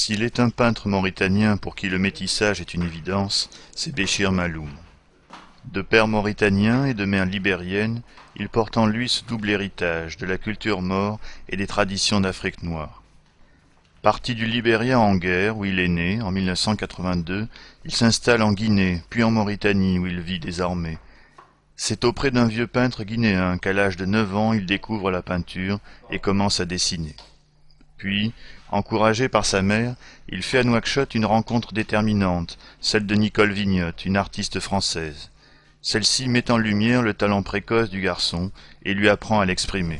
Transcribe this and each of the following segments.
S'il est un peintre mauritanien pour qui le métissage est une évidence, c'est Béchir Maloum. De père mauritanien et de mère libérienne, il porte en lui ce double héritage de la culture maure et des traditions d'Afrique noire. Parti du Libéria en guerre, où il est né, en 1982, il s'installe en Guinée, puis en Mauritanie, où il vit désormais. C'est auprès d'un vieux peintre guinéen qu'à l'âge de 9 ans, il découvre la peinture et commence à dessiner. Puis, encouragé par sa mère, il fait à Nouakchott une rencontre déterminante, celle de Nicole Vignotte, une artiste française. Celle-ci met en lumière le talent précoce du garçon et lui apprend à l'exprimer.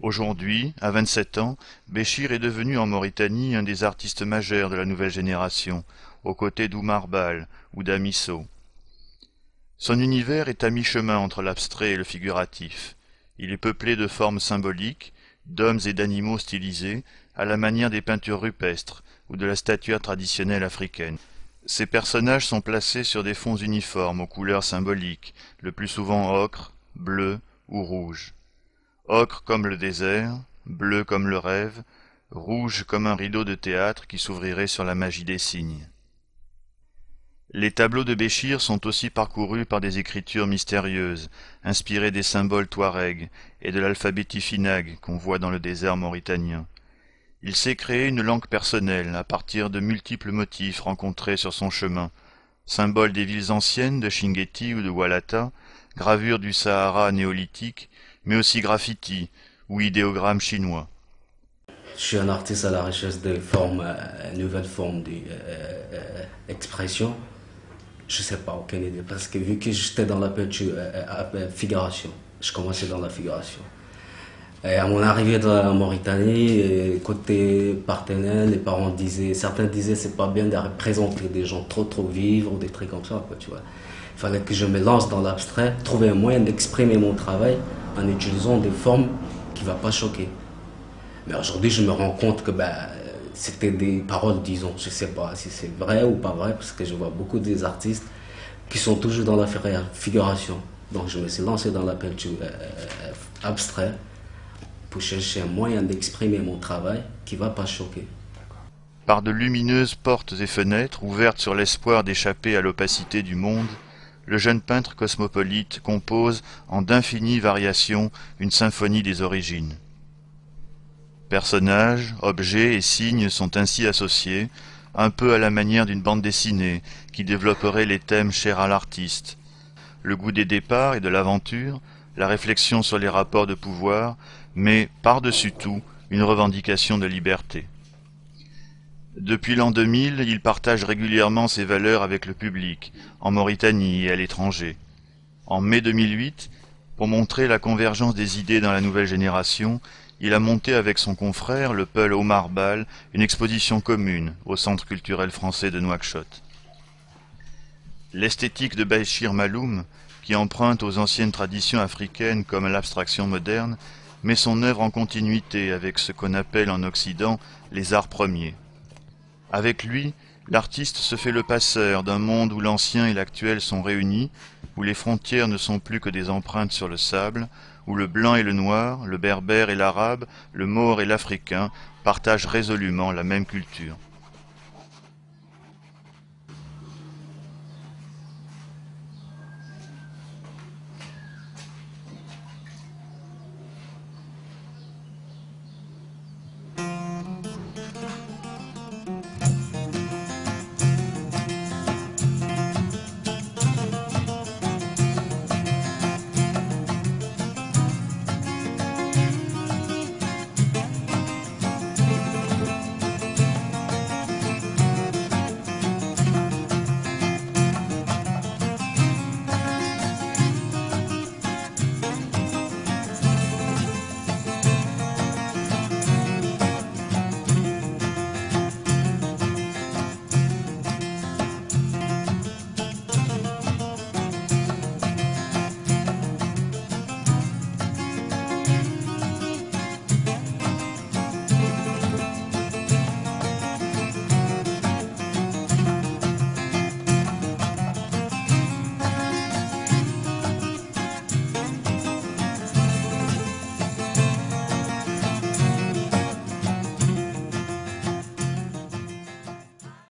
Aujourd'hui, à 27 ans, Béchir est devenu en Mauritanie un des artistes majeurs de la nouvelle génération, aux côtés d'Oumar Bal ou d'Amisso. Son univers est à mi-chemin entre l'abstrait et le figuratif. Il est peuplé de formes symboliques, d'hommes et d'animaux stylisés, à la manière des peintures rupestres ou de la statuaire traditionnelle africaine. Ces personnages sont placés sur des fonds uniformes aux couleurs symboliques, le plus souvent ocre, bleu ou rouge. Ocre comme le désert, bleu comme le rêve, rouge comme un rideau de théâtre qui s'ouvrirait sur la magie des signes. Les tableaux de Béchir sont aussi parcourus par des écritures mystérieuses, inspirées des symboles touaregs et de l'alphabet tifinagh qu'on voit dans le désert mauritanien. Il s'est créé une langue personnelle à partir de multiples motifs rencontrés sur son chemin, symboles des villes anciennes de Chinguetti ou de Walata, gravures du Sahara néolithique, mais aussi graffiti ou idéogrammes chinois. Je suis un artiste à la recherche de formes, nouvelles formes d'expression. Je sais pas, aucune idée, parce que vu que j'étais dans la peinture, figuration, je commençais dans la figuration. Et à mon arrivée dans la Mauritanie, côté partenaire, les parents disaient, certains disaient c'est pas bien de représenter des gens trop vivres ou des trucs comme ça, quoi, tu vois. Il fallait que je me lance dans l'abstrait, trouver un moyen d'exprimer mon travail en utilisant des formes qui ne vont pas choquer. Mais aujourd'hui, je me rends compte que c'était des paroles, disons. Je ne sais pas si c'est vrai ou pas vrai, parce que je vois beaucoup des artistes qui sont toujours dans la figuration. Donc je me suis lancé dans la peinture abstraite pour chercher un moyen d'exprimer mon travail qui ne va pas choquer. Par de lumineuses portes et fenêtres ouvertes sur l'espoir d'échapper à l'opacité du monde, le jeune peintre cosmopolite compose en d'infinies variations une symphonie des origines. Personnages, objets et signes sont ainsi associés, un peu à la manière d'une bande dessinée qui développerait les thèmes chers à l'artiste. Le goût des départs et de l'aventure, la réflexion sur les rapports de pouvoir, mais par-dessus tout, une revendication de liberté. Depuis l'an 2000, il partage régulièrement ses valeurs avec le public, en Mauritanie et à l'étranger. En mai 2008, pour montrer la convergence des idées dans la nouvelle génération, il a monté avec son confrère, le Peul Oumar Bal, une exposition commune au Centre culturel français de Nouakchott. L'esthétique de Béchir Maloum, qui emprunte aux anciennes traditions africaines comme à l'abstraction moderne, met son œuvre en continuité avec ce qu'on appelle en Occident les arts premiers. Avec lui, l'artiste se fait le passeur d'un monde où l'ancien et l'actuel sont réunis, où les frontières ne sont plus que des empreintes sur le sable, où le blanc et le noir, le berbère et l'arabe, le maure et l'africain partagent résolument la même culture.